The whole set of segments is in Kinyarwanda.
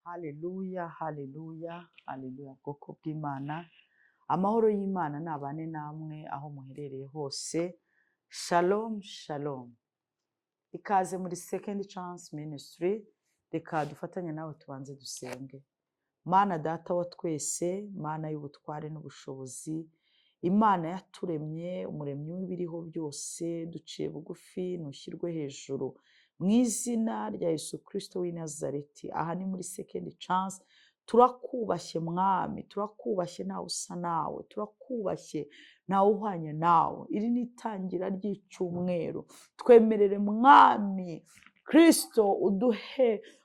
Haleluya, haleluya, haleluya bwoko bw'Imana. Amahoro y'Imana nabane namwe aho muherereye hose. Shalom, shalom. Ikaze muri Second Chance Ministry. Reka dufatanye nawe tubanze dusenge. Mana data wa twese, Mana y'ubutware n'ubushobozi, Imana yaturemye, umuremyi w'ibiriho byose, duciye bugufi nushyirwe hejuru. Mu izina rya Yesu Kristo w'i Nazareti, aha ni muri Second Chance, turakubashye mwami, turakubashye nawe usa nawe, turakubashye nawe uhwanye nawe. Iri ni itangira ry'icyumweru, twemerere mwami Kristo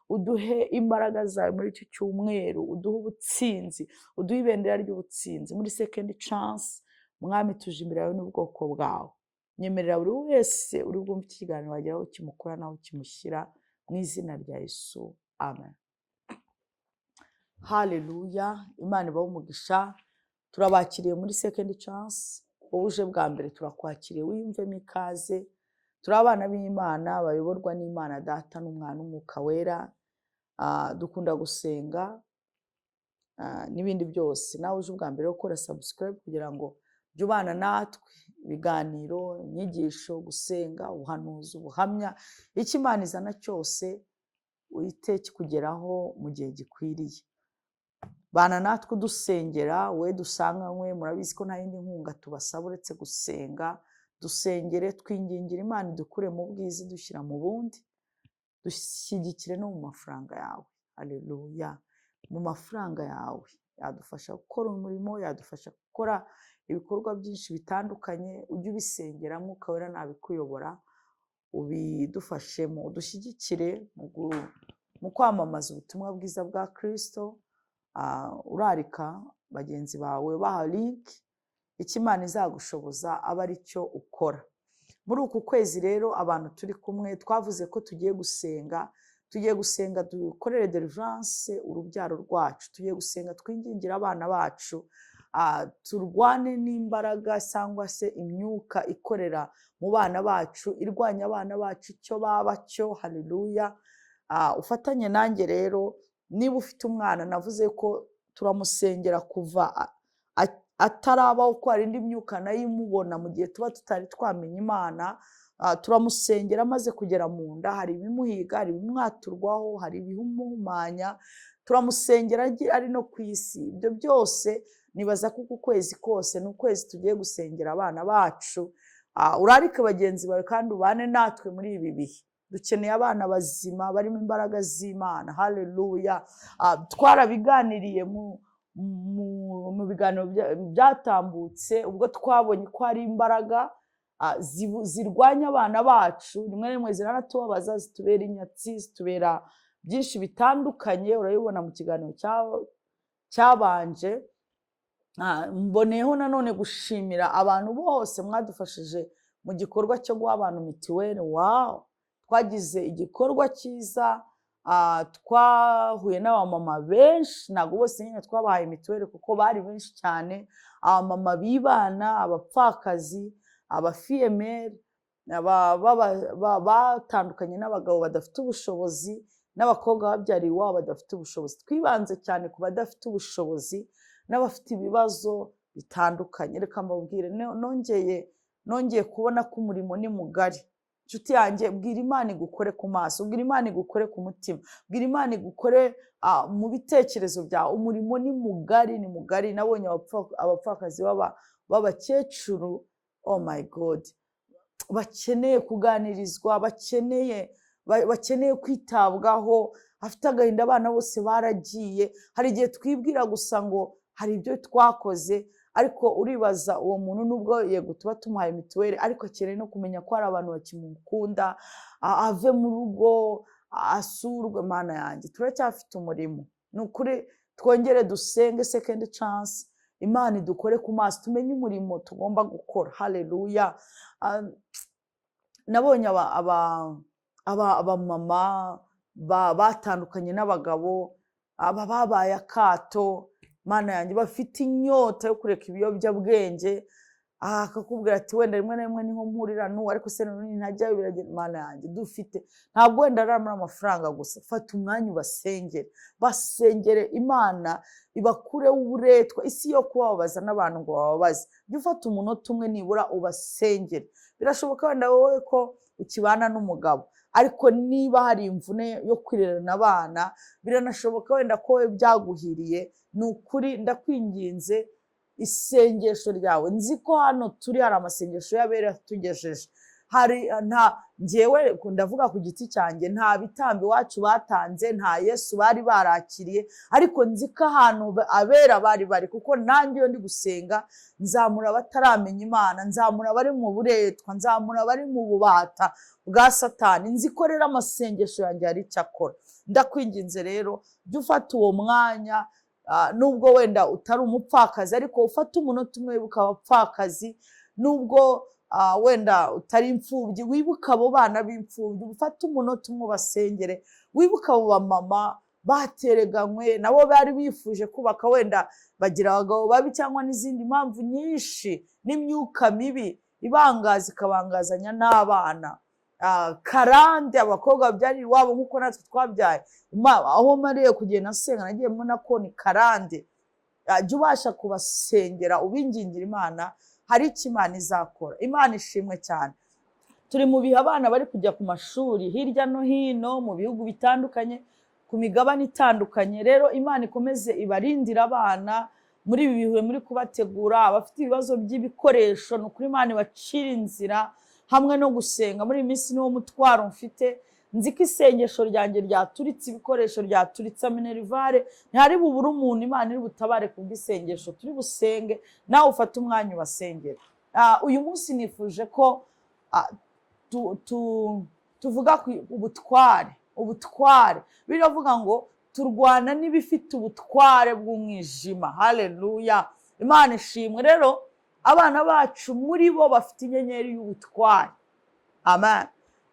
uduhe imbaraga zawe muri iki cyumweru, uduhe ubutsinzi, uduhe ibendera ry'ubutsinzi muri Second Chance. Mwami tuje imbere yawe n'ubwoko bwawe, nyemerera buri wese uri bwumve iki kiganiro wagira aho kimukura naho kimushyira mu izina rya Yesu, amen. Haleluya, Imana ibahe umugisha. Turabakiriye muri Second Chance, wowe uje bwa mbere turakwakiriye, wiyumvemo ikaze. Turi abana b'Imana bayoborwa n'Imana Data n'Umwana n'Umwuka Wera. Dukunda gusenga n'ibindi byose. Nawe uje ubwa mbere ukora subscribe kugira ngo jya ubana natwe, ibiganiro, inyigisho, gusenga, ubuhanuzi, ubuhamya, icyo Imana izana cyose uhite kikugeraho mu gihe gikwiriye. Bana natwe dusengera, we dusanganywe, murabizi ko nta yindi nkunga tubasaba uretse gusenga. Dusengere, twingingira Imana idukure mu bwiza dushyira mu bundi, dushyigikire no mu mafaranga yawe. Haleluya. Mu mafaranga yawe yadufasha gukora umurimo, yadufasha gukora ibikorwa byinshi bitandukanye. Ujye ubisengera, Mwuka Wera nabikuyobora, ubidufashemo, udushyigikire mu kwamamaza ubutumwa bwiza bwa Kristo. Urarika bagenzi bawe, baha link, icyo Imana izagushoboza aba ari cyo ukora. Muri uku kwezi rero abantu turi kumwe twavuze ko tugiye gusenga dukorere deliverance urubyaro rwacu, tugiye gusenga twingingira abana bacu, turwane n'imbaraga cyangwa se imyuka ikorera mu bana bacu, irwanya abana bacu icyo baba cyo. Haleluya. Ufatanye nanjye rero, niba ufite umwana, navuze ko turamusengera kuva atarabaho, ko hari indi myuka nayo imubona mu gihe tuba tutari twamenya Imana. Turamusengera amaze kugera mu nda, hari ibimuhiga, hari ibimwaturwaho, hari ibimuhumanya. Turamusengera ari no ku isi. Ibyo byose nibaza ko uku kwezi kose ni ukwezi tugiye gusengera abana bacu. Urarike bagenzi bawe kandi ubane natwe muri ibi bihe. Dukeneye abana bazima barimo imbaraga z'Imana. Haleluya. Twarabiganiriye mu biganiro byatambutse, ubwo twabonye ko hari imbaraga zirwanya abana bacu. Rimwe na rimwe ziranatubabaza, zitubera inyatsi, zitubera byinshi bitandukanye. Urabibona mu kiganiro cyabanje. Mboneyeho nanone gushimira abantu bose mwadufashije mu gikorwa cyo guha abantu mitiweli. Wow, twagize igikorwa cyiza. Twahuye n'abamama benshi, ntabwo bose nyine twabahaye mitiweli kuko bari benshi cyane. Abamama bibana, abapfakazi, abafiyemeri, batandukanye n'abagabo badafite ubushobozi, n'abakobwa babyariye iwabo badafite ubushobozi. Twibanze cyane ku badafite ubushobozi n'abafite ibibazo bitandukanye. Reka mbabwire, nongeye kubona ko umurimo ni mugari. Nshuti yanjye, bwira Imana igukore ku maso, bwira Imana igukore ku mutima, bwira Imana igukore mu bitekerezo byawe. Umurimo ni mugari, ni mugari. Nabonye abapfakazi b'abakecuru, oh my God, bakeneye kuganirizwa, bakeneye kwitabwaho, afite agahinda. Abana bose baragiye. Hari igihe twibwira gusa ngo hari ibyo twakoze, ariko uribaza uwo muntu nubwo yego tuba tumuhaye mitiweli, ariko akeneye no kumenya ko hari abantu bakimukunda, ave mu rugo, asurwe. Mana yanjye, turacyafite umurimo. Ni ukuri twongere dusenge Second Chance, Imana idukore ku maso, tumenye umurimo tugomba gukora. Haleluya. Nabonye abamama batandukanye n'abagabo, babaye akato. Mana yanjye, bafite inyota yo kureka ibiyobyabwenge. akakubwira ati wenda rimwe na rimwe niho mpurira n'uwo ariko se ntajyayo biragenda. Imana yanjye dufite ntabwo wenda ari amafaranga gusa, fata umwanya ubasengere, basengere Imana ibakureho uburetwa, isi yo kubabaza n'abantu ngo bababaze. Jya ufata umunota umwe nibura ubasengere. Birashoboka wenda wowe ko ukibana n'umugabo, ariko niba hari imvune yo kwirerana abana, biranashoboka wenda ko we byaguhiriye, ni ukuri ndakwinginze isengesho ryawe. Nzi ko hano turi hari amasengesho y'abera tugejeje, hari njyewe ndavuga ku giti cyanjye, nta bitambi wacu batanze, nta Yesu bari barakiriye, ariko nzi ko ahantu abera bari kuko nanjye iyo ndi gusenga nzamura abataramenya Imana, nzamura abari mu buretwa, nzamura abari mu bubata bwa Satani. Nzi ko rero amasengesho yanjye hari icyo akora. Ndakwinginze rero jya ufata uwo mwanya, nubwo wenda utari umupfakazi ariko ufata umunota umwe wibuka abapfakazi, nubwo wenda utari imfubyi wibuka abo bana b'imfubyi, ufata umunota umwe basengere, wibuka abo bamama batereganywe nabo bari bifuje kubaka, wenda bagira abagabo babi cyangwa n'izindi mpamvu nyinshi n'imyuka mibi ibangaza ikabangazanya n'abana. Karande abakobwa babyarira iwabo nk'uko natwe twabyaye. Aho mariye kugenda asenga nagiye mbona ko ni karande. Jya ubasha kubasengera ubingingira Imana, hari icyo Imana izakora. Imana ishimwe cyane. Turi mu bihe abana bari kujya ku mashuri hirya no hino mu bihugu bitandukanye, ku migabane itandukanye. Rero Imana ikomeze ibarindira abana muri ibi bihe muri kubategura. Abafite ibibazo by'ibikoresho ni ukuri Imana ibacira inzira, hamwe no gusenga. Muri iyi minsi niwo mutwaro mfite. Nzi ko isengesho ryanjye ryaturitse ibikoresho, ryaturitse minerivare, ntihari bubure umuntu Imana iri butabare kubw'isengesho turi busenge. Nawe ufate umwanya ubasengere. Uyu munsi nifuje ko tuvuga ku ubutware. Ubutware biravuga ngo turwana n'ibifite ubutware bw'umwijima. Haleluya, Imana ishimwe. Rero abana bacu muri bo bafite inyenyeri y'ubutware. Amen.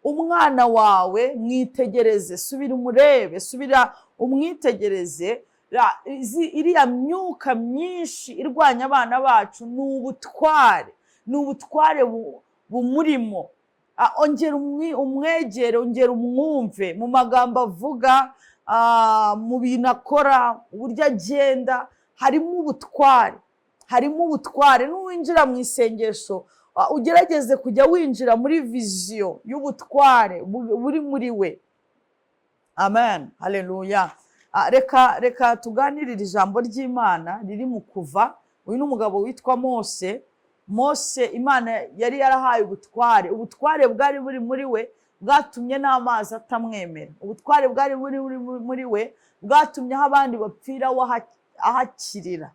Umwana wawe mwitegereze, subira umurebe, subira umwitegereze. Iriya myuka myinshi irwanya abana bacu ni ubutware, ni ubutware bumurimo. Ongera umwegere, ongera umwumve mu magambo avuga, mu bintu akora, uburyo agenda, harimo ubutware, harimo ubutware. N'uwinjira mu isengesho ugerageze kujya winjira muri viziyo y'ubutware buri muri we. Amen, haleluya. Reka tuganirire ijambo ry'Imana riri mu Kuva. Uyu ni umugabo witwa Mose. Imana yari yarahaye ubutware. Ubutware bwari buri muri we bwatumye n'amazi atamwemera. Ubutware bwari buri muri we bwatumye aho abandi bapfira ahakirira.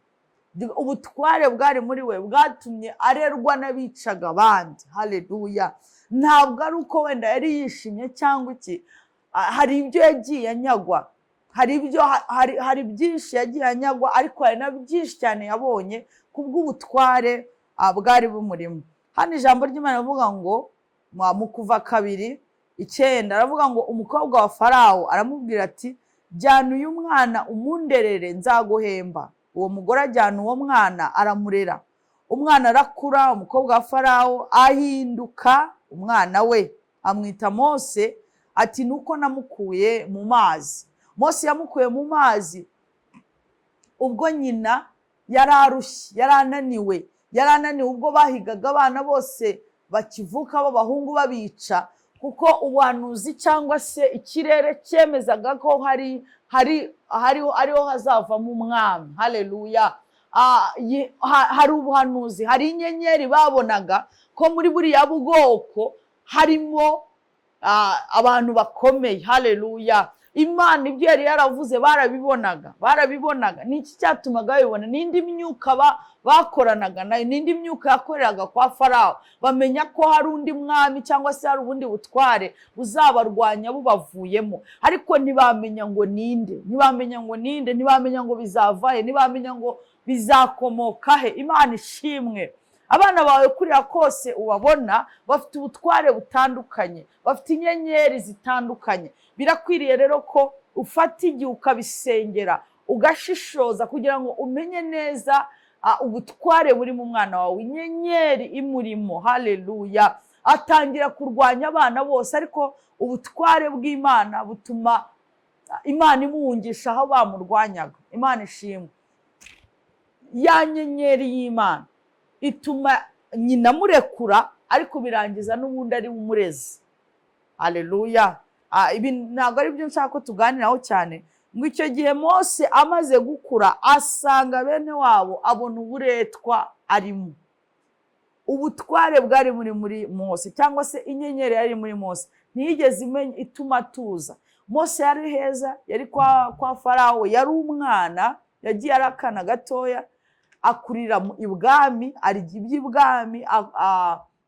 Ubutware bwari muri we bwatumye arerwa n'abicaga abandi. Haleluya. Ntabwo ari uko wenda yari yishimye cyangwa iki, hari ibyo yagiye anyagwa, hari byinshi yagiye anyagwa, ariko hari na byinshi cyane yabonye kubw'ubutware bwari bumurimo. Hano ijambo ry'Imana rivuga ngo mu Kuva 2:9 aravuga ngo umukobwa wa Farawo aramubwira ati, jyana uyu mwana umunderere nzaguhemba. Uwo mugore ajyana uwo mwana aramurera. Umwana arakura, umukobwa wa Farawo ahinduka umwana we, amwita Mose, ati nuko namukuye mu mazi. Mose yamukuye mu mazi ubwo nyina yararushye, yarananiwe ubwo bahigaga abana bose bakivuka b'abahungu babica, kuko ubuhanuzi cyangwa se ikirere cyemezaga ko hariho hazavamo umwami. Haleluya. Hari ubuhanuzi, hari inyenyeri babonaga ko muri buriya bwoko harimo abantu bakomeye. Haleluya. Imana ibyo yari yaravuze barabibonaga. Niki cyatumaga babibona? N'indi myuka bakoranaga nayo, n'indi myuka yakoreraga kwa Farawo. Bamenya ko hari undi mwami cyangwa se hari ubundi butware buzabarwanya bubavuyemo, ariko ntibamenya ngo ninde, ntibamenya ngo bizavahe, ntibamenya ngo bizakomoka he. Imana ishimwe. Abana bawe kuriya kose ubabona bafite ubutware butandukanye, bafite inyenyeri zitandukanye. Birakwiriye rero ko ufata igihe ukabisengera, ugashishoza kugira ngo umenye neza ubutware buri mu mwana wawe, inyenyeri imurimo. Haleluya. Atangira kurwanya abana bose, ariko ubutware bw'Imana butuma Imana imuhungisha aho bamurwanyaga. Imana ishimwe. Ya nyenyeri y'Imana ituma nyina murekura, ariko birangiza n'ubundi ari umurezi. Haleluya. Ibi ntabwo ari byo nshaka ko tuganiraho cyane. Ngo icyo gihe Mose amaze gukura, asanga bene wabo abona uburetwa arimo. Ubutware bwari muri Mose, cyangwa se inyenyeri yari muri Mose, ntiyigeze imenya ituma tuza. Mose yari heza, yari kwa Farawo, yari umwana, yagiye ari akana gatoya, akurira ibwami, arya iby'ibwami,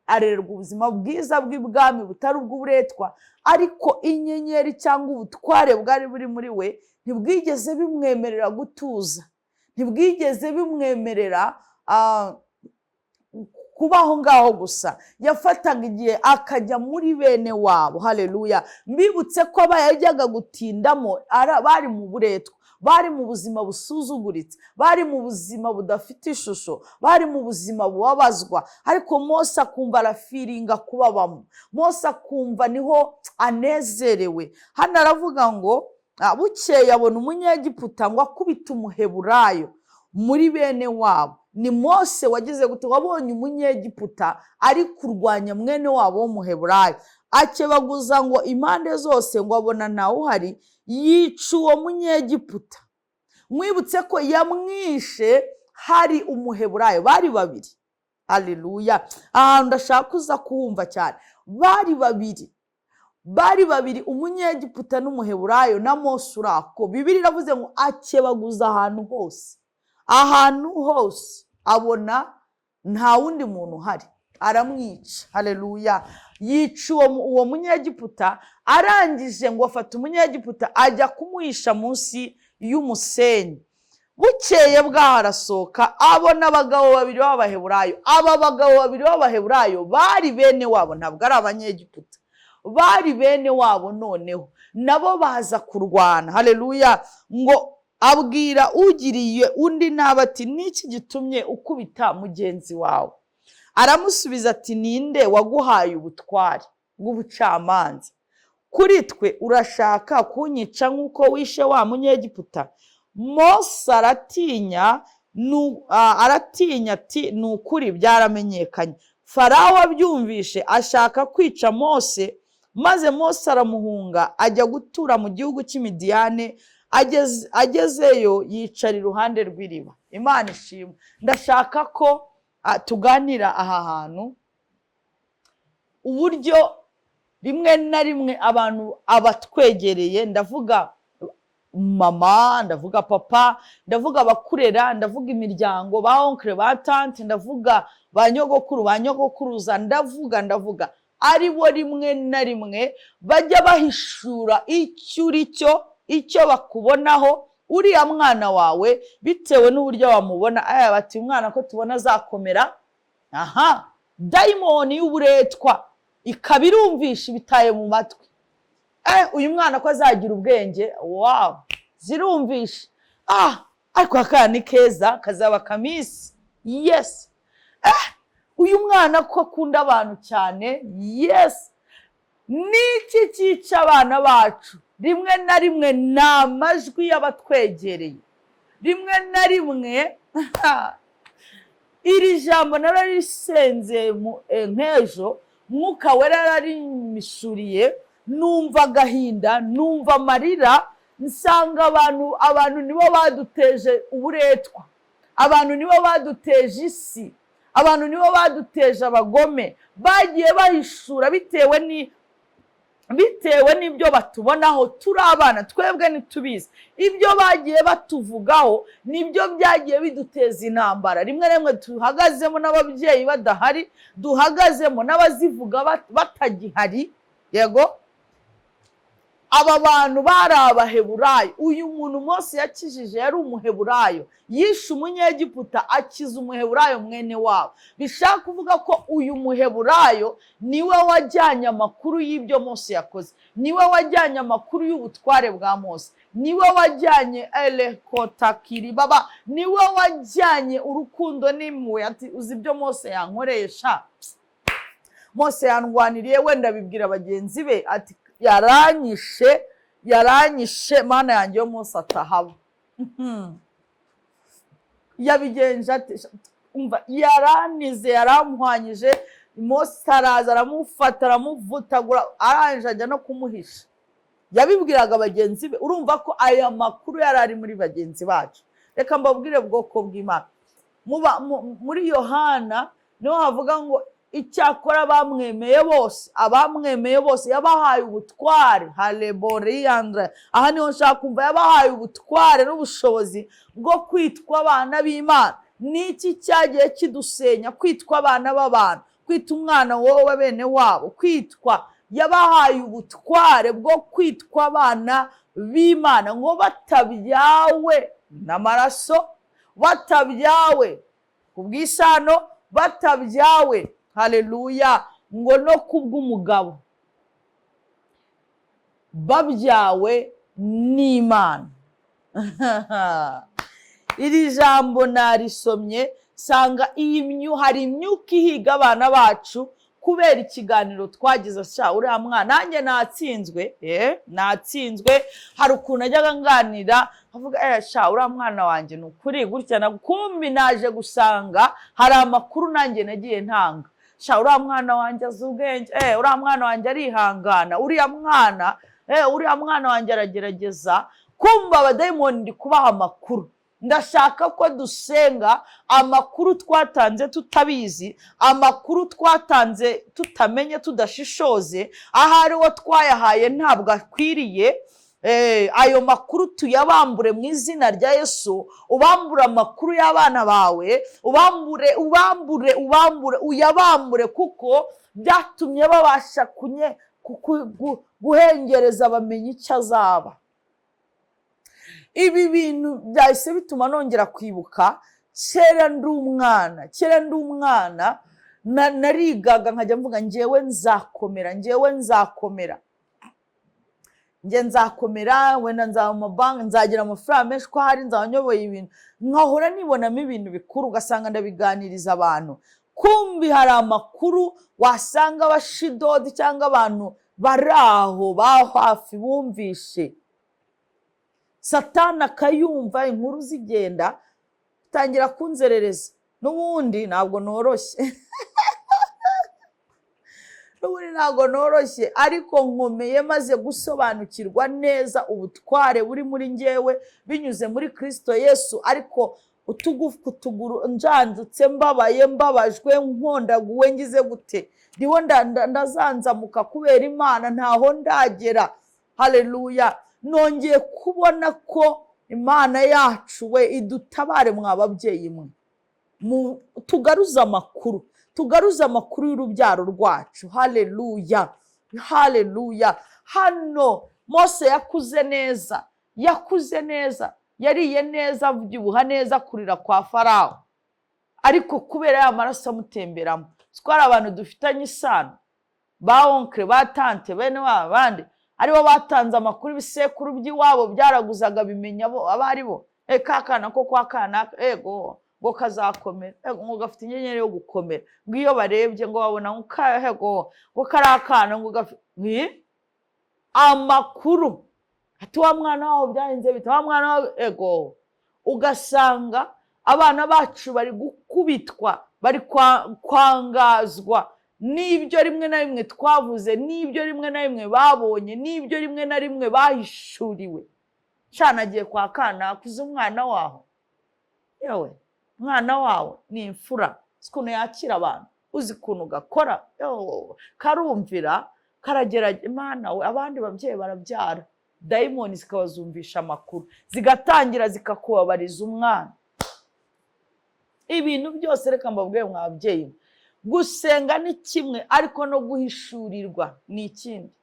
arererwa ubuzima bwiza bw'ibwami butari ubw'uburetwa. Ariko inyenyeri cyangwa ubutware bwari buri muri we ntibwigeze bimwemerera gutuza, ntibwigeze bimwemerera kubaho ngaho gusa. Yafataga igihe akajya muri bene wabo. Haleluya. Mbibutse ko abayajyaga gutindamo bari mu buretwa, bari mu buzima busuzuguritse, bari mu buzima budafite ishusho, bari mu buzima bubabazwa, ariko Mose akumva arafiringa kubabamo. Mose akumva niho anezerewe. Hano aravuga ngo bukeye abona umunyegiputa ngo akubita umuheburayo muri bene wabo. Ni Mose wagize gute? Wabonye umunyegiputa ari kurwanya mwene wabo w'umuheburayo, akebaguza ngo impande zose, ngo abona nawe uhari, yica uwo munyegiputa. Mwibutse ko yamwishe hari umuheburayo, bari babiri. Haleluya. Ndashaka kuza kuhumva cyane. Bari babiri, umunyegiputa n'umuheburayo, na Mose urako. Bibiri iravuze ngo akebaguza ahantu hose, abona nta wundi muntu uhari, aramwica. Haleluya. Yica uwo munyegiputa, arangije ngo afata umunyegiputa ajya kumuhisha munsi y'umusenyi. Bukeye bwaho arasohoka, abona abagabo babiri b'abaheburayo. Aba bagabo babiri b'abaheburayo bari bene wabo, ntabwo ari abanyegiputa, bari bene wabo. Noneho nabo baza kurwana. Haleluya. Ngo abwira ugiriye undi nabi ati, niki gitumye ukubita mugenzi wawe? Aramusubiza ati, ninde waguhaye ubutware bw'ubucamanza kuri twe? Urashaka kunyica nk'uko wishe wa munyegiputa? Mose aratinya ati, ni ukuri byaramenyekanye. Farawo abyumvishe ashaka kwica Mose, maze Mose aramuhunga ajya gutura mu gihugu cy'Imidiyane. Agezeyo yicara iruhande rw'iriba. Imana ishimwe. Ndashaka ko tuganira aha hantu uburyo rimwe na rimwe abantu abatwegereye, ndavuga mama, ndavuga papa, ndavuga abakurera, ndavuga imiryango, ba onkle, ba tante, ndavuga ba nyogokuru, ba nyogokuruza, ndavuga ari bo rimwe na rimwe bajya bahishura icyo uri cyo, icyo bakubonaho. Uriya mwana wawe bitewe n'uburyo bamubona, bati umwana ko tubona azakomera. Dayimoni y'uburetwa ikabirumvisha ibitaye mu matwi. Uyu mwana ko azagira ubwenge, wow, zirumvisha. Ariko akana ni keza, kazaba kamisi. Yes. Uyu mwana ko akunda abantu cyane. Yes. Niki cyica abana bacu? Rimwe na rimwe ni amajwi y'abatwegereye. Rimwe na rimwe iri jambo nararisenze nk'ejo, Mwuka Wera yararimishuriye, numva agahinda, numva amarira, nsanga abantu nibo baduteje uburetwa, abantu nibo baduteje isi, abantu nibo baduteje abagome. Bagiye bahishura bitewe n'ibyo batubonaho. Turi abana, twebwe ntitubizi. Ibyo bagiye batuvugaho nibyo byagiye biduteza intambara. Rimwe rimwe duhagazemo n'ababyeyi badahari, duhagazemo n'abazivuga batagihari. Yego. aba bantu bari abaheburayo. Uyu muntu Mose yakijije yari umuheburayo, yishe umunyegiputa akiza umuheburayo mwene wabo. Bishaka kuvuga ko uyu muheburayo niwe wajyanye amakuru y'ibyo Mose yakoze, niwe wajyanye amakuru y'ubutware bwa Mose, niwe wajyanye elekotakiri baba, niwe wajyanye urukundo n'impuhwe. Ati uzi ibyo Mose yankoresha, Mose yandwaniriye, wenda bibwira bagenzi be ati yaranyishe mana yanjye yo Mose atahaba. Yabigenje ati umva, yaranize yaramuhwanyije. Mose araza aramufata aramuvutagura, arangije ajya no kumuhisha. Yabibwiraga bagenzi be. Urumva ko aya makuru yari ari muri bagenzi bacu. Reka mbabwire bwoko bw'Imana, muri Yohana niho havuga ngo icyakora abamwemeye bose yabahaye ubutware. Haleboriyandre, aha niho nshaka kumva, yabahaye ubutware n'ubushobozi bwo kwitwa abana b'Imana. Niki cyagiye kidusenya? Kwitwa abana b'abantu, kwita umwana wowe bene wabo, kwitwa. Yabahaye ubutware bwo kwitwa abana b'Imana, ngo batabyawe n'amaraso, batabyawe kubw'isano, batabyawe haleluya ngo no kubw'umugabo, babyawe n'Imana. Iri jambo narisomye sanga hari imyuka ihiga abana bacu kubera ikiganiro twagize. Sha uriya mwana nanjye natsinzwe. Hari ukuntu ajyaga nganira avuga sha uriya mwana wanjye nukuri gutya na kumbi, naje gusanga hari amakuru nanjye nagiye ntanga. Sha uriya mwana wanjye azi ubwenge, uriya mwana wanjye arihangana, uriya mwana wanjye aragerageza. Kumva abadayimoni ndi kubaha amakuru. Ndashaka ko dusenga amakuru twatanze tutabizi, amakuru twatanze tutamenye, tudashishoze. Ahari wo twayahaye ntabwo akwiriye. Ayo makuru tuyabambure mu izina rya Yesu. Ubambure amakuru y'abana bawe, uyabambure, kuko byatumye babasha guhengereza bamenye icyo azaba. Ibi bintu byahise bituma nongera kwibuka kera ndi umwana narigaga nkajya mvuga njyewe nzakomera, wenda nzaba mu mabanki, nzagira amafaranga menshi, ko hari nzanyoboye ibintu, nkahora nibonamo ibintu bikuru, ugasanga ndabiganiriza abantu. Kumbi hari amakuru wasanga abashidodi cyangwa abantu bari aho hafi bumvishe, Satani akayumva, inkuru zigenda tangira kunzerereza. N'ubundi ntabwo noroshye ariko nkomeye maze gusobanukirwa neza ubutware buri muri njyewe binyuze muri Kristo Yesu. Ariko utugufu tuguru njandutse, mbabajwe, nkondaguwe, ngize gute, ndiho ndazanzamuka kubera Imana, ntaho ndagera. Haleluya. Nongeye kubona ko Imana yacu we idutabare mwa babyeyi mwe. Tugaruza amakuru y'urubyaro rwacu. Haleluya. Hano Mose yakuze neza, yariye neza, avyibuha neza, kurira kwa Farawo. Ariko kubera ya maraso amutemberamo, twari abantu dufitanye isano, ba onkle, ba tante, bene w'abandi, aribo batanze amakuru ibisekuru by'iwabo byaraguzaga bimenya abari bo. Kakana ko kwa kana, ngo kazakomera, ngo gafite inyenyeri yo gukomera, ngo iyo barebye ngo babona ngo karakana ngo gafite amakuru. Ati wa mwana waho byahenze bita, wa mwana waho ugasanga abana bacu bari gukubitwa, bari kwangazwa n'ibyo rimwe na rimwe twavuze, n'ibyo rimwe na rimwe babonye, n'ibyo rimwe na rimwe bahishuriwe. Cyanagiye kwa kana kuza umwana waho, yewe mwana wawe ni imfura, ukuntu yakira abantu, uzi ukuntu gakora, karumvira, karagerageza. Imana we, abandi babyeyi barabyara, dayimoni zikabazumvisha amakuru, zigatangira zikakubabariza umwana. Ibintu byose reka mbabwiye mwa babyeyi, gusenga ni kimwe, ariko no guhishurirwa ni ikindi.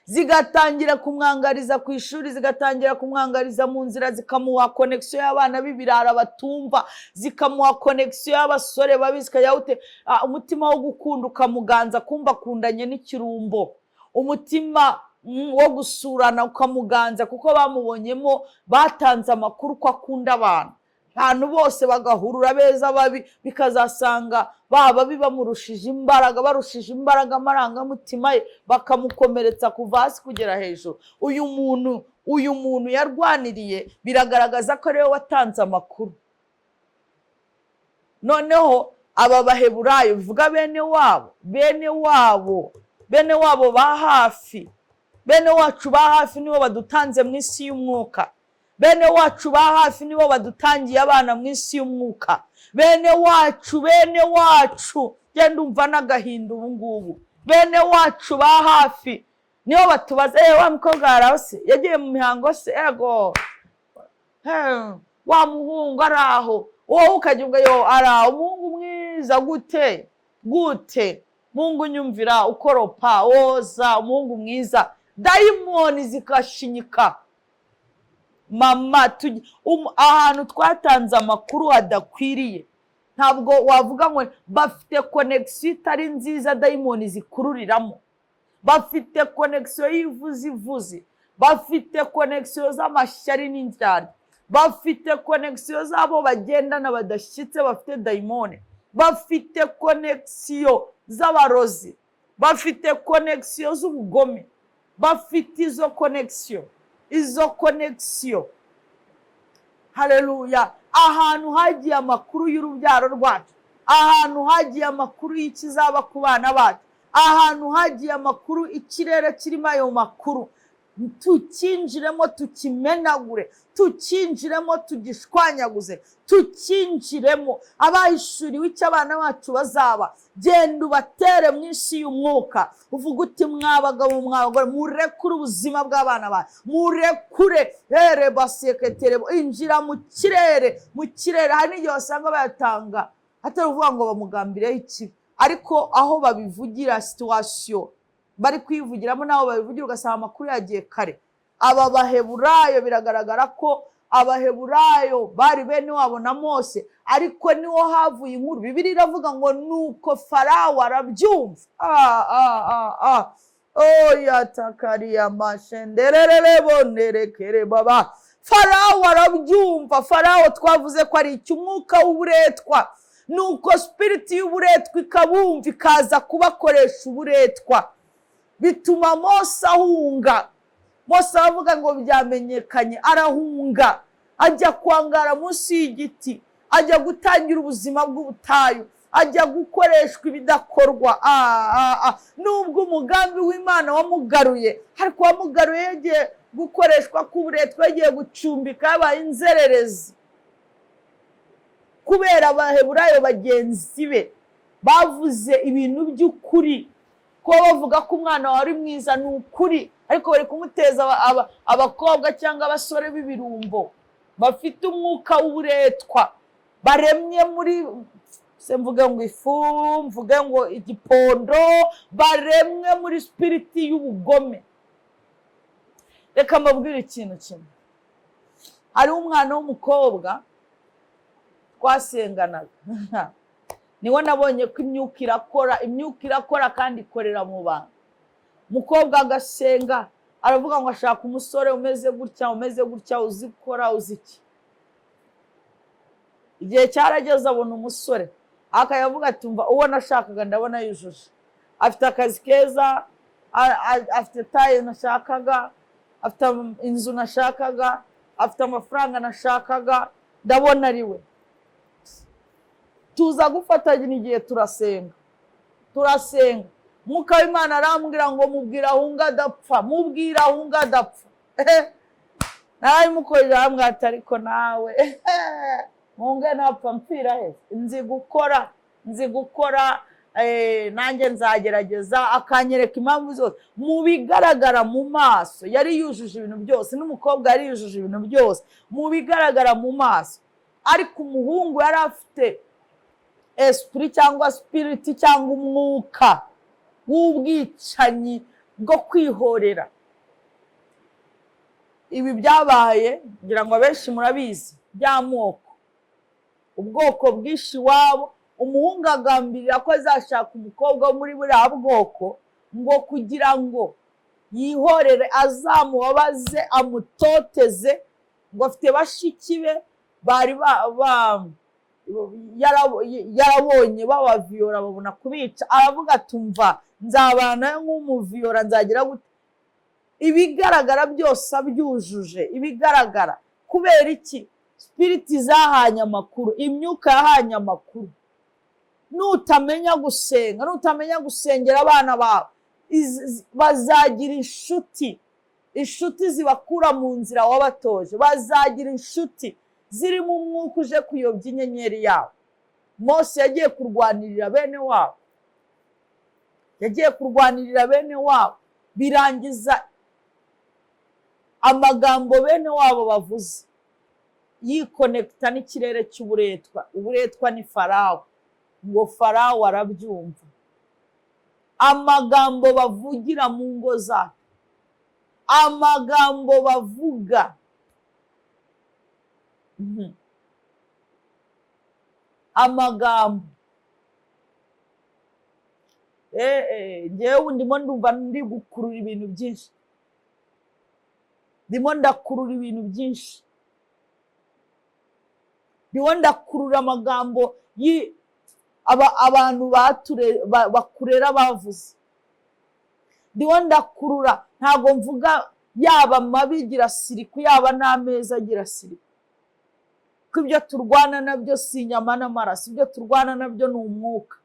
zigatangira kumwangariza ku ishuri, zigatangira kumwangariza mu nzira, zikamuha connection y'abana b'ibirara batumva, zikamuha connection y'abasore babi, zikayawute umutima wo gukunda ukamuganza kumva kundanye n'ikirumbo, umutima wo gusurana ukamuganza kuko bamubonyemo batanze amakuru ko akunda abantu. Abantu bose bagahurura beza babi, bikazasanga baba bibamurushije imbaraga, barushije imbaraga amarangamutima ye, bakamukomeretsa kuva hasi kugera hejuru. Uyu muntu yarwaniriye, biragaragaza ko ariwe watanze amakuru. Noneho aba baheburayo bivuga bene wabo ba hafi, bene wacu ba hafi nibo badutanze mu isi y'umwuka. Bene wacu ba hafi nibo badutangiye abana mu isi y'umwuka. Bene wacu genda umva n'agahinda ubu ngubu. Bene wacu ba hafi nibo batubaza wa mukobwa araho se, yagiye mu mihango se, ego wa muhungu araho, wowe ukagira yo araho, umuhungu mwiza gute Mungu nyumvira, ukoropa, woza, umuhungu mwiza. Dayimoni zikashinyika. Mama ahantu twatanze amakuru adakwiriye, ntabwo wavuga ngo bafite connection itari nziza, dayimoni zikururiramo. Bafite connection y'ivuzi, bafite connection z'amashyari n'indyarya, bafite connection z'abo bagendana badashyitse, bafite dayimoni. Bafite connection z'abarozi, bafite connection z'ubugome, bafite izo connection. Haleluya. Ahantu hagiye amakuru y'urubyaro rwacu, ahantu hagiye amakuru y'ikizaba ku bana bacu, ahantu hagiye amakuru ikirere kirimo ayo makuru, tukinjiremo tukimenagure, tukinjiremo tugishwanyaguze, tukinjiremo. Abahishuriwe icyo abana bacu bazaba, genda ubatere mu isi y'umwuka, uvuga uti mwabagabo mwabagore, murekure ubuzima bw'abana bacu, murekure baseketere, injira mu kirere. Hari n'igihe wasanga bayatanga atari uvuga ngo bamugambireho ikibi, ariko aho babivugira situation bari kwivugiramo naho babivugira ugasanga amakuru yagiye kare. Aba baheburayo biragaragara ko abaheburayo bari bene wabo na Mose, ariko niho havuye inkuru. Bibiliya iravuga ngo nuko Farawo arabyumva. Yatakariya mashenderere bonerekere baba. Farawo arabyumva. Farawo twavuze ko ari icyumwuka w'uburetwa, nuko spirit y'uburetwa ikabumva, ikaza kubakoresha uburetwa, bituma Mose ahunga. Mose avuga ngo byamenyekanye, arahunga, ajya kwangara munsi y'igiti, ajya gutangira ubuzima bw'ubutayu, ajya gukoreshwa ibidakorwa. Nubwo umugambi w'Imana wamugaruye, ariko wamugaruye yagiye gukoreshwa k'uburetwa, yagiye gucumbika, yabaye inzererezi. Kubera abaheburayo bagenzi be bavuze ibintu by'ukuri, ko bavuga ko umwana wari mwiza ni ukuri, ariko bari kumuteza abakobwa cyangwa abasore b'ibirumbo bafite umwuka w'uburetwa, baremye muri mvuge ngo ifu, mvuge ngo igipondo, baremwe muri spiriti y'ubugome. Reka mbabwire ikintu kimwe. Hari umwana w'umukobwa twasenganaga, niwe nabonye ko imyuka irakora kandi ikorera mu bantu. Umukobwa agasenga, aravuga ngo ashaka umusore umeze gutya, uzikora, uziki. Igihe cyarageze abona umusore, akayavuga ati umva, uwo nashakaga ndabona yujuje, afite akazi keza, afite taye nashakaga, afite inzu nashakaga, afite amafaranga nashakaga, ndabona ari we. Tuza gufatanya igihe turasenga. Mwuka w'Imana arambwira ngo mubwira ahunga adapfa, nawe mukorera hamwe ati ariko nawe munge napfa mpfira he, nzi gukora nanjye nzagerageza. Akanyereka impamvu zose mu bigaragara mu maso, yari yujuje ibintu byose, n'umukobwa yari yujuje ibintu byose mu bigaragara mu maso, ariko umuhungu yari afite esprit cyangwa spirit cyangwa umwuka w'ubwicanyi bwo kwihorera. ibi byabaye ngira ngo abenshi murabizi by'amoko, ubwoko bwinshi wabo, umuhungu agambirira ko azashaka umukobwa wo muri buriya bwoko ngo kugira ngo yihorere azamubabaze amutoteze, ngo afite bashiki be bari yarabonye babaviyora babona kubica, aravuga atumva nzabana nk'umuviyora nzagira gute. Ibigaragara byose abyujuje, ibigaragara kubera iki? Spiriti zahanye amakuru, imyuka yahanye amakuru. Nutamenya gusenga, nutamenya gusengera abana bawe, bazagira inshuti zibakura mu nzira wabatoje, bazagira inshuti zirimo umwuka uje kuyobya inyenyeri yawe. Mose yagiye kurwanirira bene wabo, birangiza amagambo bene wabo bavuze yikonekita n'ikirere cy'uburetwa. Uburetwa ni Farawo, ngo Farawo arabyumva. Amagambo bavugira mu ngo zabo, amagambo bavuga, amagambo njyewe ndimo ndumva ndi gukurura ibintu byinshi, ndimo ndakurura ibintu byinshi, ndimo ndakurura amagambo abantu bakurera bavuze, ndimo ndakurura. Ntabwo mvuga yaba mabi gira siriku, yaba n'ameza agira siriku, ko ibyo turwana nabyo si inyama n'amaraso, ibyo turwana nabyo ni umwuka.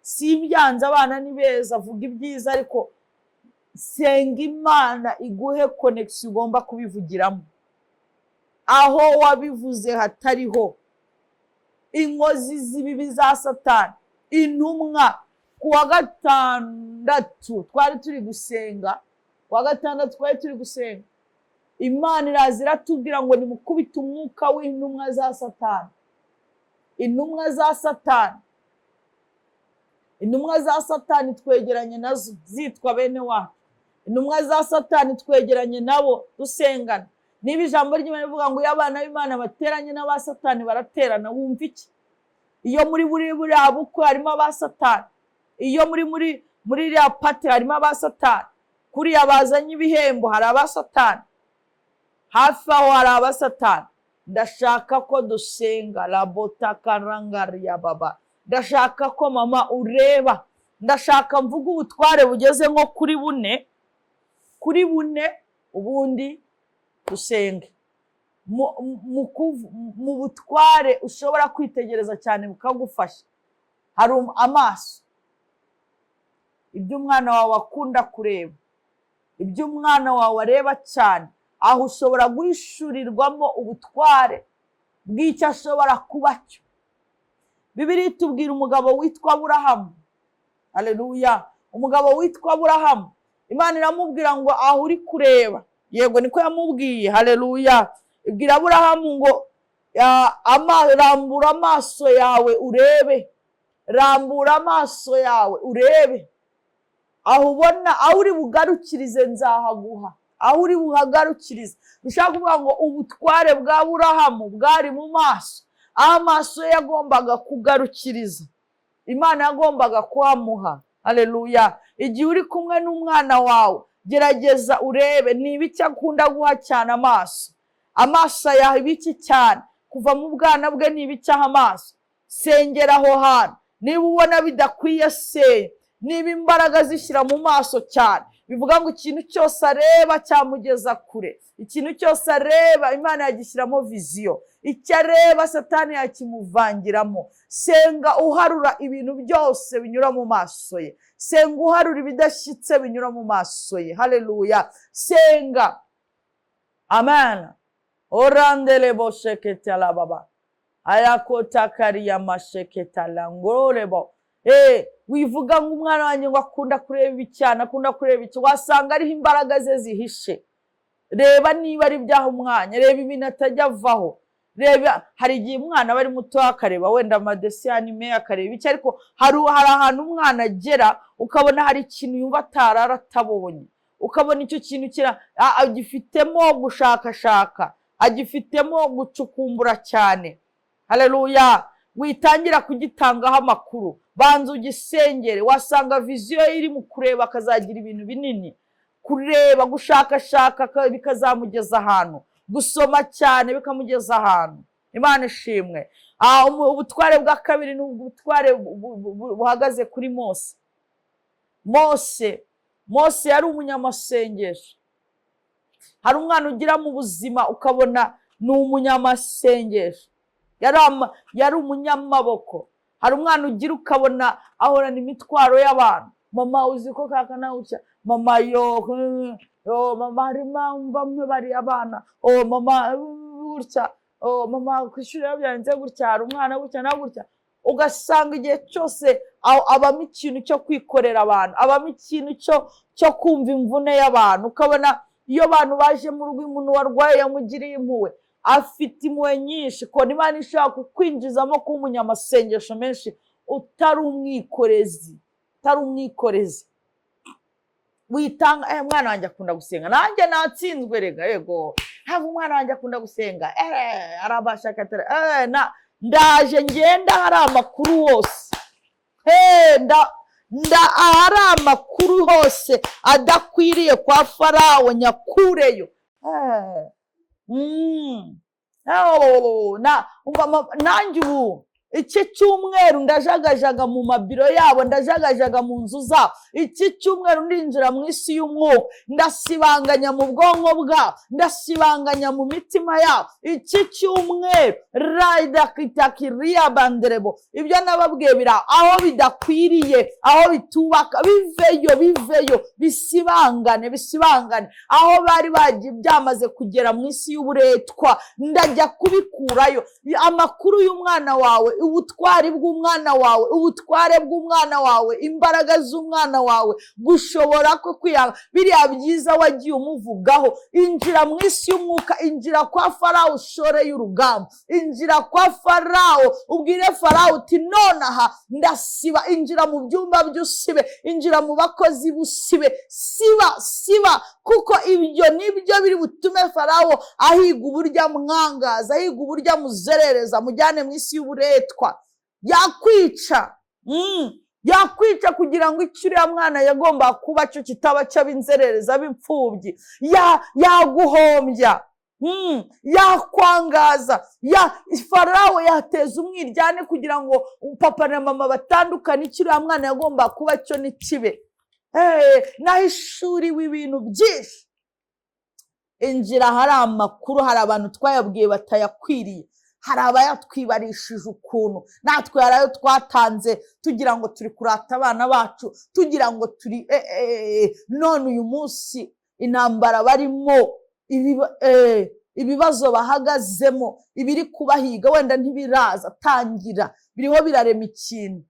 Si ibyanze, abana ni beza, vuga ibyiza, ariko senga Imana iguhe connection ugomba kubivugiramo. Aho wabivuze hatariho, inkozi z'ibibi za Satani, intumwa. Kuwa gatandatu twari turi gusenga, Imana iraza iratubwira ngo nimukubite umwuka w'intumwa za Satani. Intumwa za Satani twegeranye nazo zitwa bene wacu. Intumwa za Satani twegeranye nabo dusengana. Niba ijambo ry'Imana rivuga ngo y'abana b'Imana bateranye n'aba Satani baraterana, wumva iki? Iyo muri buriya bukwe harimo aba Satani, iyo muri iriya pati harimo aba Satani, kuriya bazanye ibihembo hari aba Satani, hafi aho hari aba Satani. Ndashaka ko dusenga rabota karangariya baba. Ndashaka ko mama ureba, ndashaka mvuga ubutware bugeze nko kuri bune, ubundi dusenge. Mu butware ushobora kwitegereza cyane bukagufasha, hari amaso, ibyo umwana wawe akunda kureba, ibyo umwana wawe areba cyane, aho ushobora guhishurirwamo ubutware bw'icyo ashobora kuba cyo. Bibiliya itubwira umugabo witwa Aburahamu. Haleluya. Umugabo witwa Aburahamu, Imana iramubwira ngo aho uri kureba, yego niko yamubwiye. Haleluya. Ibwira Aburahamu ngo rambura amaso yawe urebe, rambura amaso yawe urebe, aho ubona, aho uri bugarukirize nzahaguha, aho uri buhagarukirize. Dushaka kuvuga ngo ubutware bwa Aburahamu bwari mu maso, aho amaso ye yagombaga kugarukiriza, Imana yagombaga kuhamuha. Haleluya. Igihe uri kumwe n'umwana wawe, gerageza urebe niba icyo akunda guha cyane amaso. Amaso yawe ibiki cyane, kuva mu bwana bwe niba icyaha amaso. Sengera aho hantu. Niba ubona bidakwiye se, niba imbaraga zishyira mu maso cyane, bivuga ngo ikintu cyose areba cyamugeza kure, ikintu cyose areba Imana yagishyiramo viziyo, icyo areba Satani yakimuvangiramo. Senga uharura ibintu byose binyura mu maso ye, senga uharura ibidashyitse binyura mu maso ye. Haleluya. Senga. Amen. Orandele bosheketa la baba, ayakota kariya masheketa la ngorebo. Wivuga ngo umwana wanjye ngo akunda kureba icyana, akunda kureba iki, wasanga ariho imbaraga ze zihishe. Reba niba ari byaho umwanya, reba ibintu atajya avaho. Reba, hari igihe umwana bari muto akareba wenda amadesi anime, akareba iki, ariko hari ahantu umwana agera ukabona hari ikintu yumva atarara atabonye, ukabona icyo kintu agifitemo gushakashaka, agifitemo gucukumbura cyane. Haleluya. Witangira kugitangaho amakuru, banza ugisengere. Wasanga viziyo iri mu kureba akazagira ibintu binini, kureba gushakashaka bikazamugeza ahantu, gusoma cyane bikamugeza ahantu. Imana ishimwe. Ubutware bwa kabiri ni ubutware buhagaze kuri Mose yari umunyamasengesho. Hari umwana ugira mu buzima ukabona ni umunyamasengesho, yari umunyamaboko. Hari umwana ugira ukabona ahorana imitwaro y'abantu. Mama uzi ko kaka nawe ucya, mama mama harimo bamwe bari abana, mama gutya, mama kwishuri byanze gutya, hari umwana gutya na gutya. Ugasanga igihe cyose abamo ikintu cyo kwikorera abantu, abamo ikintu cyo kumva imvune y'abantu. Ukabona iyo abantu baje mu rugo, umuntu warwaye yamugiriye impuhwe, afite impuhwe nyinshi, ko Imana ishaka kukwinjizamo kuba umunyamasengesho menshi, utari umwikorezi. Witanga, mwana wanjye akunda gusenga, nanjye natsinzwe rega, yego ntabwo umwana wanjye akunda gusenga, arabasha katara, ndaje ngenda hari amakuru hose, hari amakuru hose adakwiriye kwa Farawo nyakureyo. Nanjye ubu iki cyumweru ndajagajaga mu mabiro yabo, ndajagajaga mu nzu zabo. Iki cyumweru ndinjira mu isi y'umwuka, ndasibanganya mu bwonko bwabo, ndasibanganya mu mitima yabo. Iki cyumweru rayida kitakiriya banderebo, ibyo nababwiye bira aho bidakwiriye, aho bitubaka, biveyo, bisibangane. Aho bari bagiye byamaze kugera mu isi y'uburetwa, ndajya kubikurayo. Amakuru y'umwana wawe, ubutware bw'umwana wawe, imbaraga z'umwana wawe, gushobora ko kwiyanga biriya byiza wagiye umuvugaho. Injira mu isi y'umwuka, injira kwa Farawo ushore y'urugamba, injira kwa Farawo ubwire Farawo uti nonaha ndasiba. Injira mu byumba by'usibe, injira mu bakozi busibe, siba, kuko ibyo nibyo biri butume Farawo ahiga uburyo amwangaza, ahiga uburyo amuzerereza, mujyane mu isi y'uburetwa. Yakwica kugira ngo icyo uriya mwana yagomba kuba cyo kitaba cy'abinzerereza b'imfubyi. Yaguhombya, yakwangaza. Farawo yateza umwiryane kugira ngo papa na mama batandukane, icyo uriya mwana yagomba kuba cyo ntikibe. Naho ishuri w'ibintu byinshi. Injira, hari amakuru, hari abantu twayabwiye batayakwiriye, hari abayatwibarishije ukuntu. Natwe hari ayo twatanze tugira ngo turi kurata abana bacu, tugira ngo turi none uyu munsi intambara barimo, ibibazo bahagazemo, ibiri kubahiga wenda ntibiraza tangira, biriho birarema ikintu.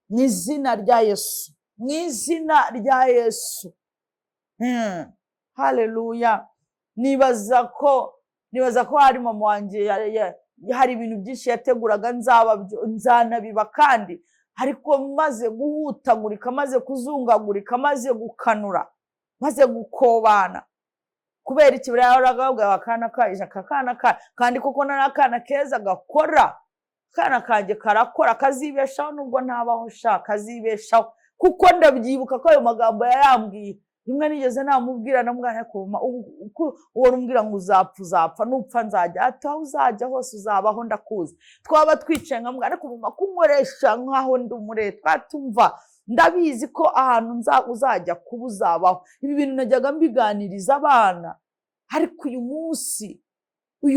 Mu izina rya Yesu, haleluya. Nibaza ko hari mama wanjye hari ibintu byinshi yateguraga nzanabiba, kandi ariko maze guhutagurika, maze kuzungagurika, maze gukanura, maze gukobana. Kubera iki baravuga akana kaje kakana kandi koko n'akana keza gakora. Kana kanjye karakora, kazibeshaho nubwo ntabaho shaka, kazibeshaho. Kuko ndabyibuka ko ayo magambo yayambwiye. Rimwe nigeze namubwira namwana kuma uwo rumbwira ngo uzapfa nupfa nzajya, ati aho uzajya hose uzabaho ndakuzi. Twaba twicaye nkamwe ariko muma kunkoresha nkaho ndi umuretwa, tumva ndabizi ko ahantu uzajya kuba uzabaho. Ibi bintu najyaga mbiganiriza abana, ariko uyu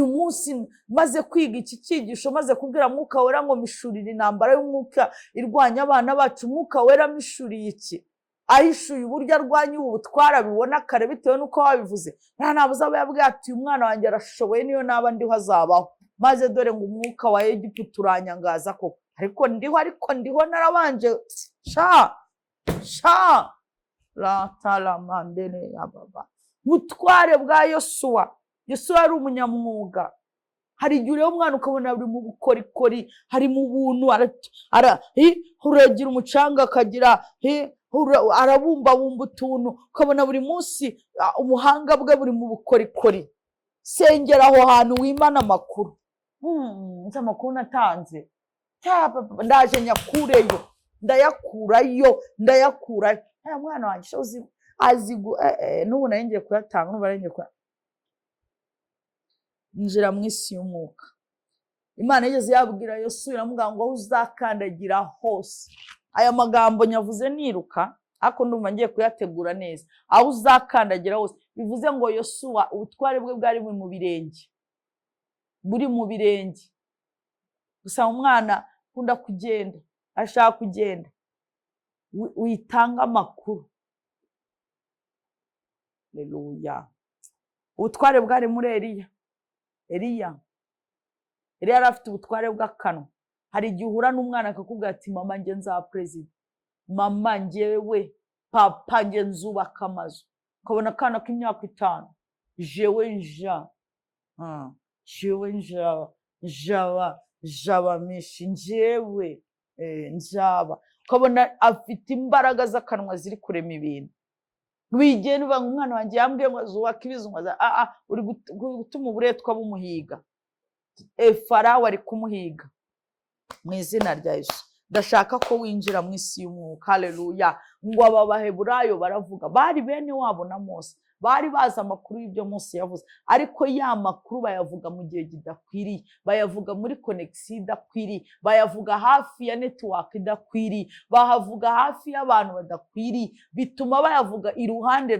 munsi maze kwiga iki cyigisho, maze kubwira Mwuka Wera ngo mishurire intambara y'umwuka irwanya abana bacu. Mwuka Wera mishuriye iki? Ahishuye uburyo arwanya ubutwara, bibona kare bitewe nuko wabivuze. Ntabuze aba yabwiye ati uyu mwana wanjye arashoboye, niyo naba ndiho azabaho. Maze dore ngo umwuka wa Egiputa uranyangaza koko, ariko ndiho narabanje ratalamandene yababa. Butware bwa Yosuwa ari umunyamwuga. Hari igihe ureba umwana ukabona buri mu bukorikori, hari mu buntu, uragira umucanga akagira arabumbabumba utuntu ukabona buri munsi umuhanga bwe buri mu bukorikori. Sengera aho hantu wimana amakuru. Nzi amakuru natanze, ndaje nyakureyo, ndayakurayo. Mwana wanjye shozi azigu n'ubu ngiye kuyatanga, n'ubu ngiye kuyatanga. Injira mu isi y'umwuka. Imana yigeze yabwira Yosuwa iramubwira ngo aho uzakandagira hose. Aya magambo nyavuze niruka, ariko ndumva ngiye kuyategura neza. Aho uzakandagira hose bivuze ngo Yosuwa ubutware bwe bwari buri mu birenge, buri mu birenge. Gusa umwana kunda kugenda, ashaka kugenda, uyitanga amakuru. Haleluya. Ubutware bwari muri Eliya yari afite ubutware bw'akanwa. Hari igihe uhura n'umwana akakubwira ati mama nge nzaba president, mama ngewe, papa nge nzubaka amazu. Ukabona akana k'imyaka 5, jewe njaba mishi njewe njaba. Ukabona afite imbaraga z'akanwa ziri kurema ibintu. Wigenda uvuga ngo umwana wanjye yambwiye ngo azubaka ibizungu, uri gutuma uburetwa bumuhiga. Farawo ari kumuhiga. Mu izina rya Yesu ndashaka ko winjira mu isi y'umwuka. Haleluya. Ngo aba Baheburayo baravuga, bari bene wabo na Mose, bari bazi amakuru y'ibyo Mose yavuze, ariko ya makuru bayavuga mu gihe kidakwiriye, bayavuga muri connection idakwiriye, bayavuga hafi ya network idakwiriye, bahavuga hafi y'abantu badakwiriye, bituma bayavuga iruhande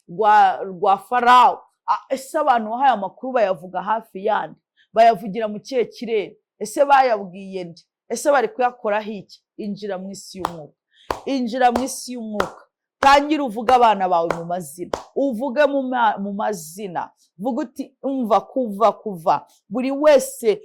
rwa Farawo. Ese abantu bahaye amakuru bayavuga hafi yandi, bayavugira mu kihe kirere? Ese bayabwiye nde? Ese bari kuyakoraho iki? Injira mu isi y'umwuka. Injira mu isi y'umwuka. Tangira uvuga abana bawe mu mazina, uvuge mu mazina. Vuga uti umva kuva buri wese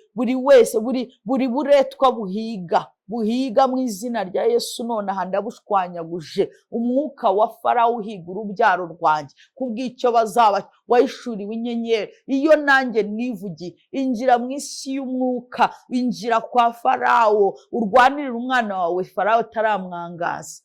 buri buretwa buhiga mu izina rya Yesu. None ndabushwanyaguje umwuka wa Farawo uhiga urubyaro rwanjye kubw'icyo bazaba wahishuriwe inyenyeri. Iyo nanjye nivugiye, injira mu isi y'umwuka, injira kwa Farawo, urwanirira umwana wawe Farawo ataramwangaza.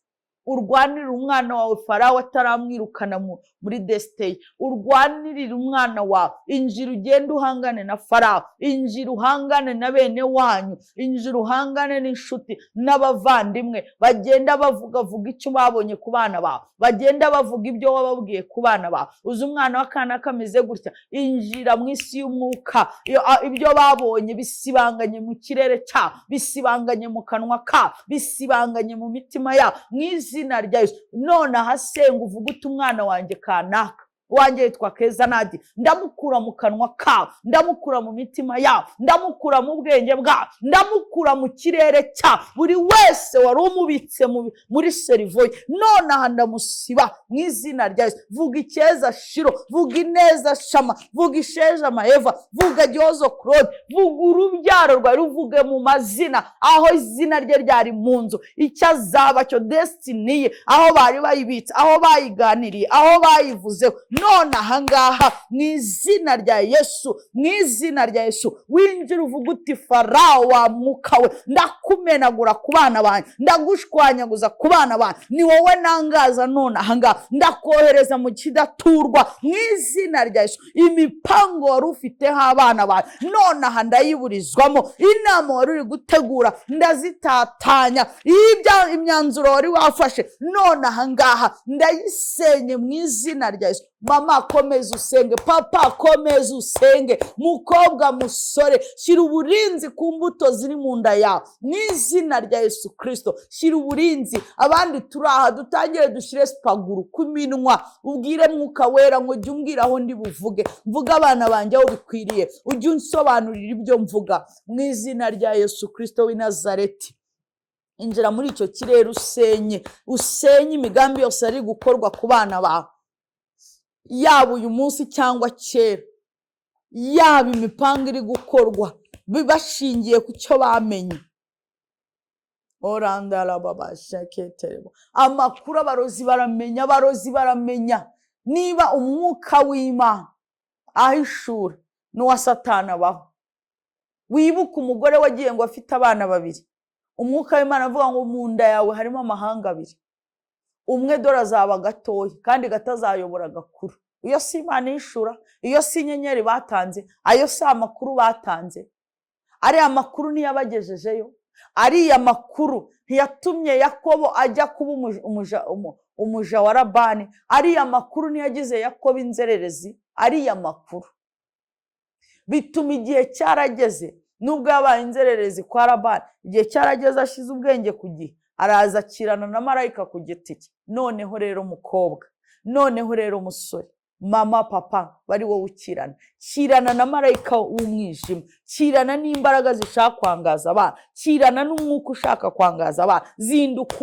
Urwanirira umwana wawe Farawo ataramwirukana muri destiny. Urwanirira umwana wawe. Injira ugende uhangane na Farawo, injira uhangane na bene wanyu, injira uhangane n'inshuti n'abavandimwe bagenda bavuga icyo babonye ku bana bawe, bagenda bavuga ibyo wababwiye ku bana bawe. Uzi umwana w'akana kameze gutya, injira mu isi y'umwuka. Ibyo babonye bisibanganye mu kirere cyabo, bisibanganye mu kanwa kabo, bisibanganye mu mitima yabo. Izina rya Yesu none ahasenga uvuga uti umwana wanjye kanaka, wanjye yitwa Keza Nadi, ndamukura mu kanwa kawe, ndamukura mu mitima yawe, ndamukura mu bwenge bwawe, ndamukura mu kirere cyawe. Buri wese wari umubitse muri serivoye, none aha ndamusiba mu izina rya Yesu. Vuga Icyeza Shiro, vuga Ineza Shama, vuga Isheja Maeva, vuga Gihozo Claude, vuga urubyaro rwawe ruvuge mu mazina, aho izina rye ryari mu nzu, icyo azaba cyo, destiny ye, aho bari bayibitse, aho bayiganiriye, aho bayivuzeho. None ahangaha mu izina rya Yesu, mu izina rya Yesu, winjira uvuga uti Farawo wa mwuka we, ndakumenagura ku bana banjye, ndagushwanyaguza ku bana banjye, ni wowe nangaza. None ahangaha ndakohereza mu kidaturwa mu izina rya Yesu. Imipango wari ufiteho abana banjye none aha ndayiburizwamo, inama wari uri gutegura ndazitatanya, imyanzuro wari wafashe none ahangaha ndayisenye mu izina rya Yesu. Mama komeza usenge, papa komeza usenge, mukobwa musore shira uburinzi ku mbuto ziri mu nda yawe mu izina rya Yesu Kristo. Shira uburinzi. Abandi turaha dutangire dushire spaguru ku minwa, ubwire mwuka wera ngo jya umbwira aho ndi buvuge, mvuga abana banjye aho bikwiriye, ujye unsobanurira ibyo mvuga mu izina rya Yesu Kristo w'i Nazareti. Injira muri icyo kirere usenye imigambi yose ari gukorwa ku bana bawe, yaba uyu munsi cyangwa kera, yaba imipango iri gukorwa bashingiye ku cyo bamenye. Orandara baba shaketerebo. Amakuru abarozi baramenya niba umwuka w'Imana ahishura n'uwa Satani abaho. Wibuka umugore wagiye ngo afite abana 2, umwuka w'Imana avuga ngo mu nda yawe harimo amahanga 2. umwe dore azaba gatoya kandi gatazayobora gakuru. Iyo si Imana ishura, iyo si inyenyeri batanze, ayo si amakuru batanze. Ariya makuru ntiyabagejejeyo, ariya makuru ntiyatumye Yakobo ajya kuba umuja wa Labani, ariya makuru ntiyagize Yakobo inzererezi. Ariya makuru bituma igihe cyarageze, nubwo yabaye inzererezi kwa Labani, igihe cyarageze ashize ubwenge ku gihe, araza akirana na marayika ku giti cye. Noneho rero mukobwa, noneho rero musore, mama papa bari wowe ukirana, kirana na marayika w'umwijima, kirana n'imbaraga zishaka kwangaza abana, kirana n'umwuka ushaka kwangaza abana. Zinduka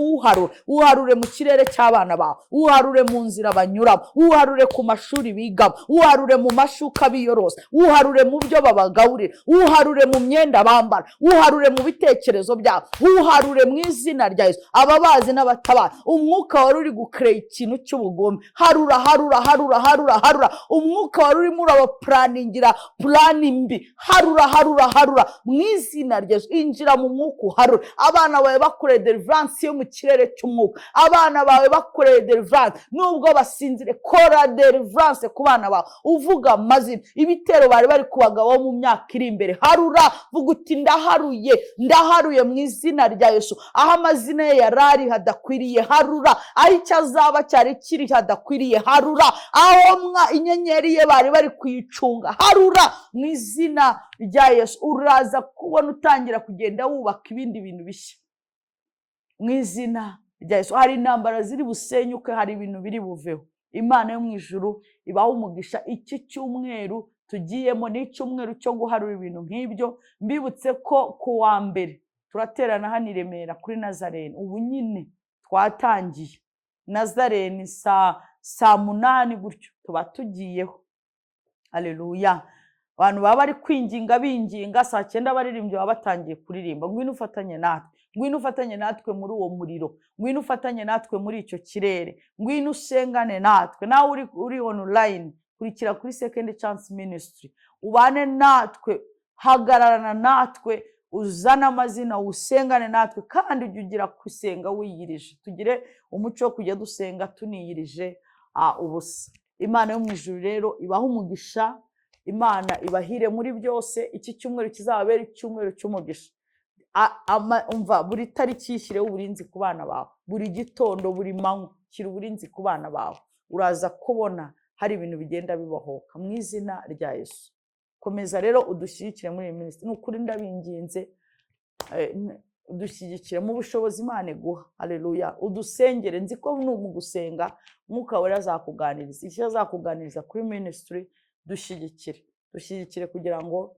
uharure mu kirere cy'abana bawe, uharure mu nzira banyuramo, uharure ku mashuri bigamo, uharure mu mashuka biyorosa, uharure mu byo babagaburira, uharure mu myenda bambara, uharure mu bitekerezo byabo, uharure mu izina rya Yesu. Ababazi n'abatabazi, umwuka wari uri gukreye ikintu cy'ubugome, harura harura harura harura harura. Umwuka wari urimo urabapuraningira purani mbi, harura harura harura mu izina rya Yesu. Injira mu mwuka uharura. Abana bawe bakoreye deliverance yo mu kirere cy'umwuka, abana bawe bakoreye deliverance nubwo basinzire. Kora deliverance ku bana bawe uvuga amazina, ibitero bari bari kubagabo mu myaka iri imbere. Harura, vuga uti ndaharuye, ndaharuye mu izina rya Yesu. Aho amazina ye yarari hadakwiriye, harura. Aho icyo azaba cyari kiri hadakwiriye, harura. Aho inyenyeri ye bari kuyicunga, harura mu izina rya Yesu. Uraza kubona utangira kugenda wubaka ibindi bintu bishya mu izina rya Yesu. Hari intambara ziri busenyuke, hari ibintu biri buveho. Imana yo mu ijuru ibaho umugisha. Iki cyumweru tugiyemo ni icyumweru cyo guharura ibintu nk'ibyo. Mbibutse ko ku wa mbere turaterana hano i Remera kuri Nazarene. Ubu nyine twatangiye Nazarene saa 8 gutyo tuba tugiyeho. Haleluya. Abantu baba bari kwinginga binginga, saa 9 baririmbye baba batangiye kuririmba. Ngwino ufatanye natwe, ngwino ufatanye natwe muri uwo muriro, ngwino ufatanye natwe muri icyo kirere, ngwino usengane natwe. Nawe uri online, kurikira kuri Second Chance Ministry, ubane natwe, hagararana natwe, uzana amazina, usengane natwe, kandi ujye ugira kusenga wiyirije. Tugire umuco wo kujya dusenga tuniyirije ubusa. Imana yo mu ijuru rero ibaho umugisha, Imana ibahire muri byose. Iki cyumweru kizabera icyumweru cy'umugisha. Umva, buri tariki yishyireho uburinzi ku bana bawe, buri gitondo, buri manywa shyira uburinzi ku bana bawe. Uraza kubona hari ibintu bigenda bibahoka mu izina rya Yesu. Komeza rero udushyigikire muri iyi minisitiri. Nukuri ndabinginze, udushyigikire mu bushobozi Imana iguha. Haleluya. Udusengere. Nzi ko mu gusenga Mwuka Wera azakuganiriza. Icyo azakuganiriza kuri ministry, dushyigikire kugira ngo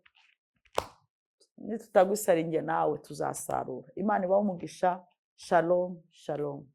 nitutagusara inge nawe tuzasarura. Imana ibaho umugisha. Shalom, shalom.